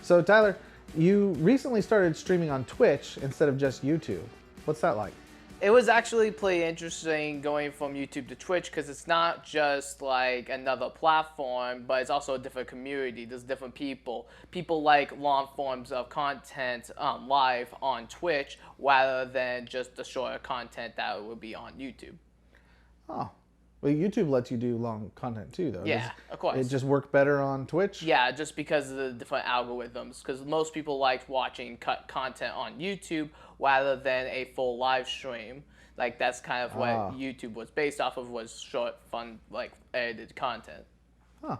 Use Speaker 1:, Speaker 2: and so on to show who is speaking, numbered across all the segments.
Speaker 1: So Tyler, you recently started streaming on Twitch instead of just YouTube. What's that like?
Speaker 2: It was actually pretty interesting going from YouTube to Twitch because it's not just like another platform, but it's also a different community. There's different people. People like long forms of content live on Twitch rather than just the shorter content that would be on YouTube.
Speaker 1: Oh, well, YouTube lets you do long content too, though.
Speaker 2: Yeah, of course.
Speaker 1: It just work better on Twitch?
Speaker 2: Yeah, just because of the different algorithms. Because most people like watching cut content on YouTube rather than a full live stream. Like that's kind of what YouTube was based off of, was short, fun, like edited content.
Speaker 1: Huh.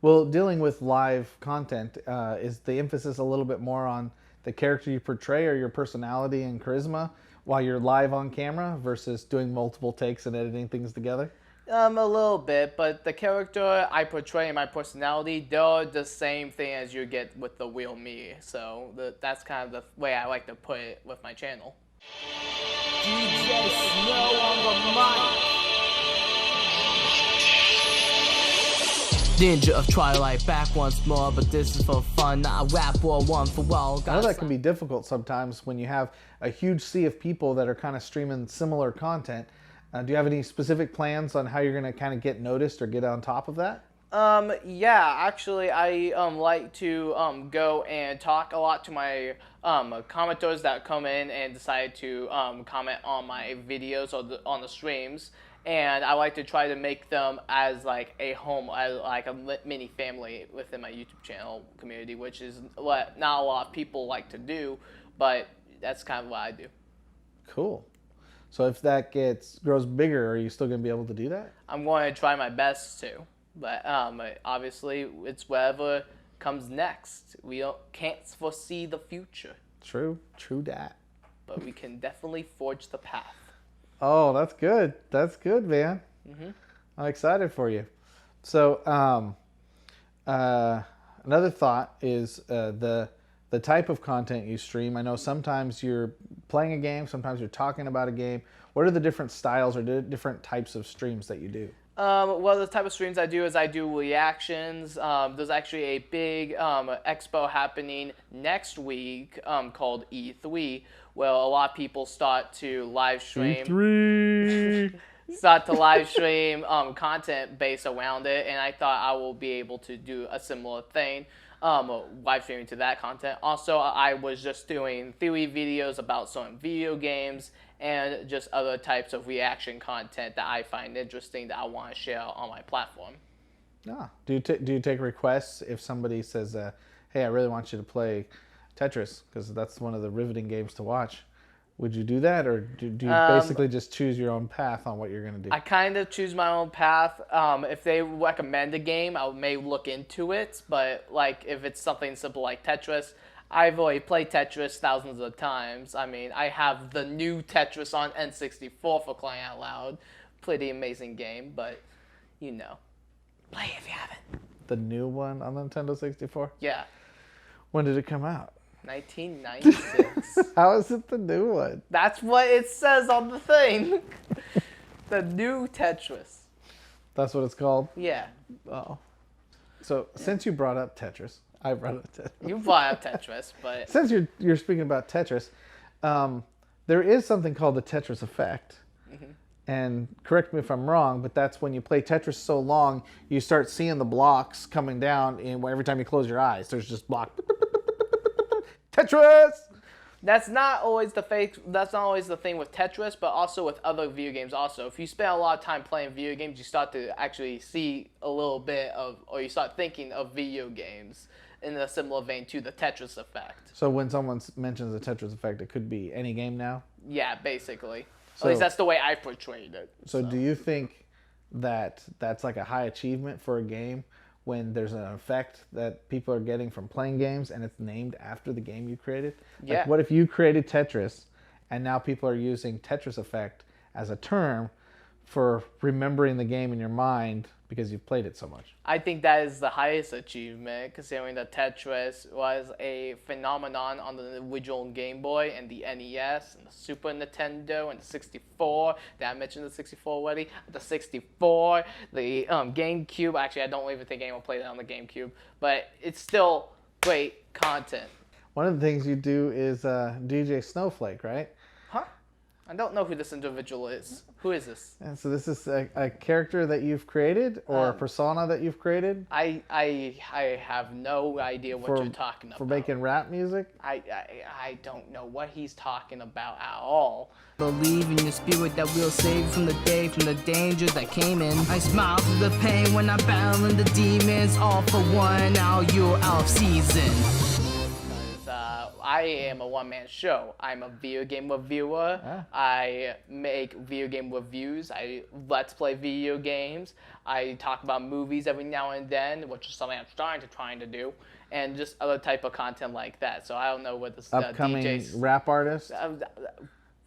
Speaker 1: Well, dealing with live content, is the emphasis a little bit more on the character you portray or your personality and charisma while you're live on camera versus doing multiple takes and editing things together?
Speaker 2: A little bit, but the character I portray and my personality, they're the same thing as you get with the real me. So that's kind of the way I like to put it with my channel. DJ Snow on the mic. Ninja of Twilight back once more, but this is for fun, not a rap or one for all.
Speaker 1: I know that can be difficult sometimes when you have a huge sea of people that are kind of streaming similar content. Do you have any specific plans on how you're going to kind of get noticed or get on top of that?
Speaker 2: Yeah, actually, I like to go and talk a lot to my commenters that come in and decide to comment on my videos or on the streams. And I like to try to make them as like a home, like a mini family within my YouTube channel community, which is what not a lot of people like to do, but that's kind of what I do.
Speaker 1: Cool. So if that grows bigger, are you still going to be able to do that?
Speaker 2: I'm going to try my best to, but obviously it's whatever comes next. We can't foresee the future.
Speaker 1: True that.
Speaker 2: But we can definitely forge the path.
Speaker 1: Oh, that's good. That's good, man.
Speaker 2: Mm-hmm.
Speaker 1: I'm excited for you. So another thought is the type of content you stream. I know sometimes you're playing a game, sometimes you're talking about a game. What are the different styles or different types of streams that you do?
Speaker 2: Well, the type of streams I do is I do reactions. There's actually a big expo happening next week called E03, where a lot of people start to live stream.
Speaker 1: E3!
Speaker 2: Start to live stream content based around it, and I thought I will be able to do a similar thing. Live streaming to that content. Also, I was just doing theory videos about certain video games and just other types of reaction content that I find interesting that I want to share on my platform.
Speaker 1: Do you take requests if somebody says, hey, I really want you to play Tetris because that's one of the riveting games to watch? Would you do that, or do you basically just choose your own path on what you're going to do?
Speaker 2: I kind of choose my own path. If they recommend a game, I may look into it. But like if it's something simple like Tetris, I've already played Tetris thousands of times. I mean, I have the new Tetris on N64 for crying out loud. Pretty amazing game, but you know, play it if you haven't.
Speaker 1: The new one on the Nintendo 64?
Speaker 2: Yeah.
Speaker 1: When did it come out?
Speaker 2: 1996.
Speaker 1: How is it the new one?
Speaker 2: That's what it says on the thing. The new Tetris.
Speaker 1: That's what it's called?
Speaker 2: Yeah.
Speaker 1: Oh. So since you brought up Tetris, I brought up Tetris.
Speaker 2: You brought up Tetris, but
Speaker 1: since you're speaking about Tetris, there is something called the Tetris effect. Mm-hmm. And correct me if I'm wrong, but that's when you play Tetris so long, you start seeing the blocks coming down, and every time you close your eyes, there's just block. Tetris!
Speaker 2: That's not always the thing with Tetris, but also with other video games also. If you spend a lot of time playing video games, you start to actually see a little bit of, or you start thinking of video games in a similar vein to the Tetris effect.
Speaker 1: So when someone mentions the Tetris effect, it could be any game now?
Speaker 2: Yeah, basically. At least that's the way I portrayed it.
Speaker 1: So do you think that that's like a high achievement for a game when there's an effect that people are getting from playing games and it's named after the game you created?
Speaker 2: Yeah.
Speaker 1: Like what if you created Tetris and now people are using Tetris effect as a term for remembering the game in your mind because you've played it so much?
Speaker 2: I think that is the highest achievement, considering that Tetris was a phenomenon on the original Game Boy and the NES and the Super Nintendo and the 64. Did I mention the 64 already? The 64, the GameCube. Actually, I don't even think anyone played it on the GameCube, but it's still great content.
Speaker 1: One of the things you do is DJ Snowflake, right?
Speaker 2: Huh? I don't know who this individual is. Who is this?
Speaker 1: And so this is a character that you've created or a persona that you've created
Speaker 2: I have no idea what you're talking about.
Speaker 1: for making rap music?
Speaker 2: I don't know what he's talking about at all.
Speaker 3: Believe in your spirit that we'll save you from the day, from the dangers that came in. I smile through the pain when I'm battling the demons. All for one, now you're out of season.
Speaker 2: I am a one-man show. I'm a video game reviewer. I make video game reviews. I let's play video games. I talk about movies every now and then, which is something I'm trying to do, and just other type of content like that. So I don't know what this
Speaker 1: Upcoming
Speaker 2: DJ's
Speaker 1: rap artist?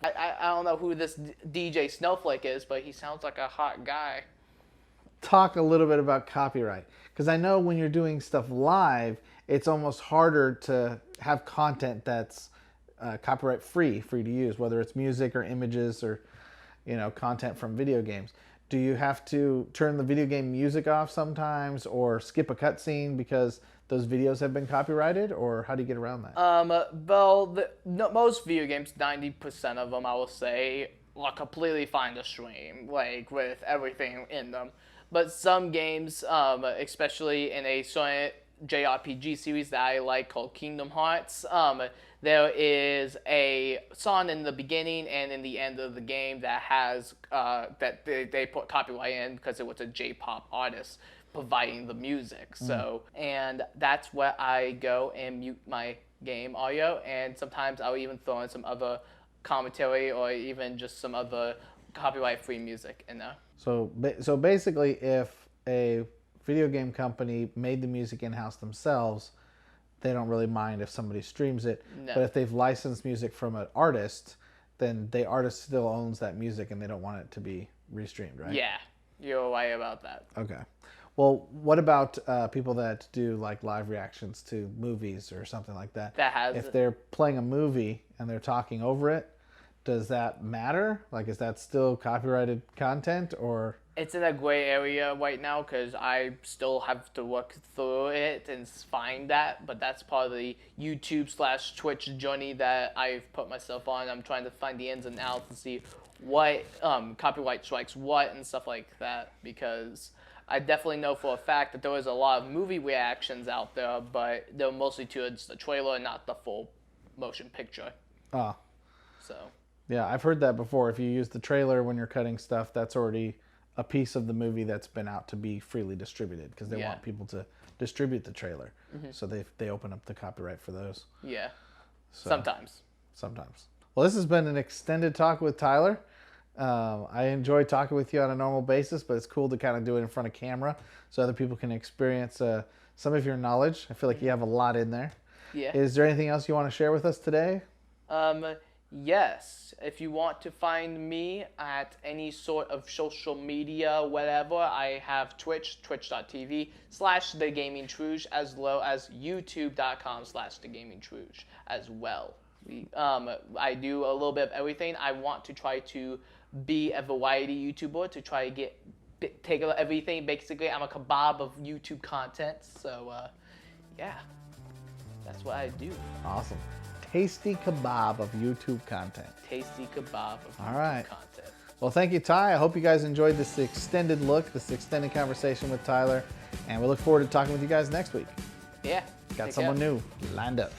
Speaker 2: I don't know who this DJ Snowflake is, but he sounds like a hot guy.
Speaker 1: Talk a little bit about copyright, because I know when you're doing stuff live, it's almost harder to have content that's copyright free to use, whether it's music or images or content from video games. Do you have to turn the video game music off sometimes or skip a cutscene because those videos have been copyrighted, or how do you get around that?
Speaker 2: Well, most video games, 90% of them, I will say, are completely fine to stream, like with everything in them. But some games, especially in a certain JRPG series that I like called Kingdom Hearts, there is a song in the beginning and in the end of the game that has that they put copyright in because it was a J-pop artist providing the music. So, and that's where I go and mute my game audio, and sometimes I'll even throw in some other commentary or even just some other copyright-free music in there.
Speaker 1: So basically, if a video game company made the music in-house themselves, they don't really mind if somebody streams it.
Speaker 2: No.
Speaker 1: But if they've licensed music from an artist, then the artist still owns that music and they don't want it to be restreamed, right?
Speaker 2: Yeah, you're right about that.
Speaker 1: Okay. Well, what about people that do like live reactions to movies or something like that? If they're playing a movie and they're talking over it, does that matter? Like, is that still copyrighted content, or?
Speaker 2: It's in a gray area right now because I still have to work through it and find that, but that's part of the YouTube/Twitch journey that I've put myself on. I'm trying to find the ins and outs and see what copyright strikes what and stuff like that, because I definitely know for a fact that there was a lot of movie reactions out there, but they're mostly towards the trailer and not the full motion picture.
Speaker 1: Ah.
Speaker 2: So.
Speaker 1: Yeah, I've heard that before. If you use the trailer when you're cutting stuff, that's already a piece of the movie that's been out to be freely distributed, because they want people to distribute the trailer. So they open up the copyright for those.
Speaker 2: Yeah.
Speaker 1: So,
Speaker 2: Sometimes.
Speaker 1: Well, this has been an extended talk with Tyler. I enjoy talking with you on a normal basis, but it's cool to kind of do it in front of camera so other people can experience some of your knowledge. I feel like you have a lot in there.
Speaker 2: Yeah.
Speaker 1: Is there anything else you want to share with us today?
Speaker 2: Yes. If you want to find me at any sort of social media, whatever, I have Twitch, twitch.tv/TheGamingTruge, as well as youtube.com/TheGamingTruge as well. I do a little bit of everything. I want to try to be a variety YouTuber to try to take everything. Basically, I'm a kebab of YouTube content. So, yeah, that's what I do.
Speaker 1: Awesome. Tasty kebab of YouTube content.
Speaker 2: Tasty kebab of
Speaker 1: All right.
Speaker 2: YouTube content.
Speaker 1: Well, thank you, Ty. I hope you guys enjoyed this extended look, this extended conversation with Tyler, and we look forward to talking with you guys next week.
Speaker 2: Yeah.
Speaker 1: Got someone new lined up.